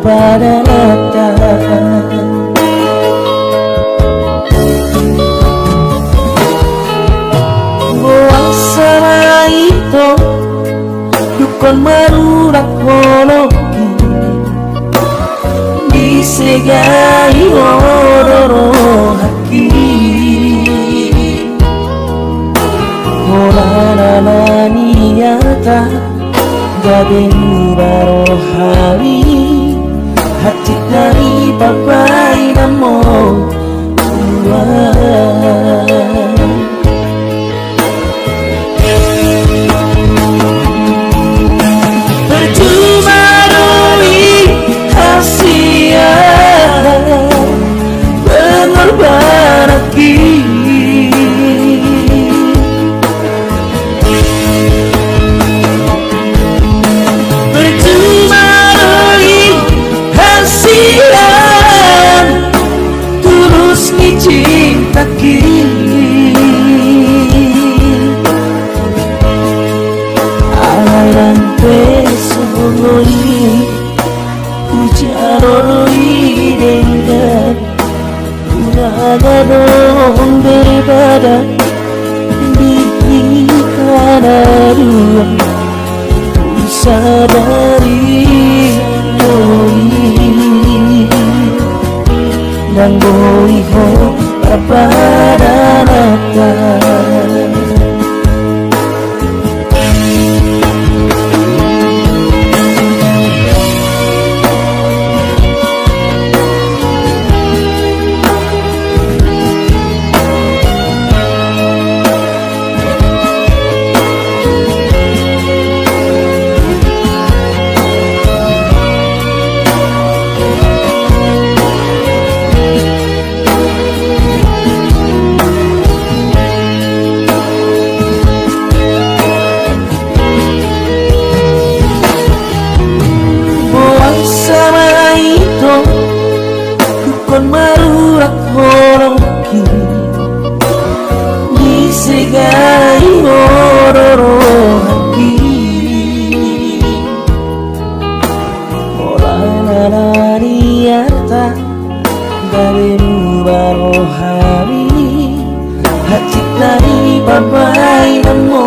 pada datang. Buang sama itu dukon marurak woloki disegai ororo haki Horana niata gadeni barohari hati dari babai namo percuma doi hasia pengorbanan cinta kini alam pesonoi ujaroi dengan unaga dong berbeda di kana dua sadari dan boiho pada datang. Dukon marurak horoki disegai ororo haki Orana niata gadeni barohari hati dari babai namo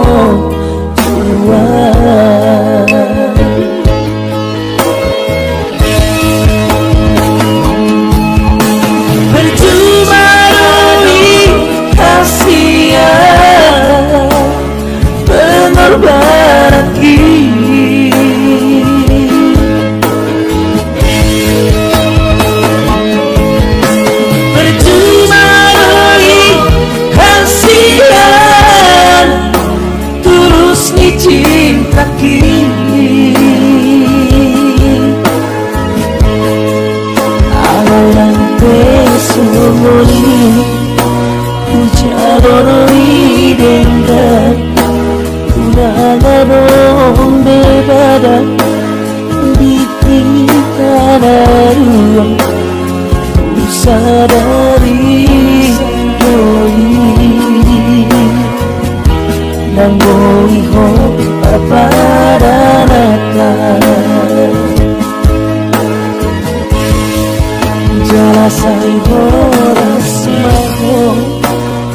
cinta kini alam pesonoi ujaroi dengan unaga dong berbeda di kana ruang sadari dan boiho pada datang. Jalasai horas maho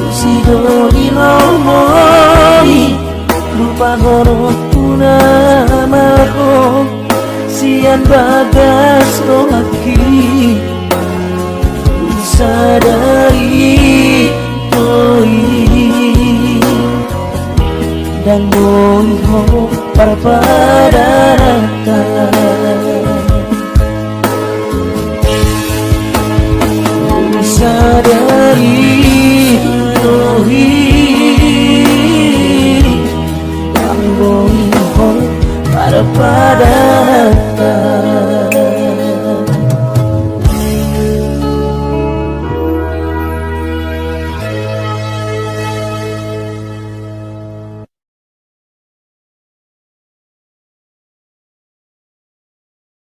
usidoni lomoi lupa horo puna maho sian bagas rohaki sadari dan boiho pada datang.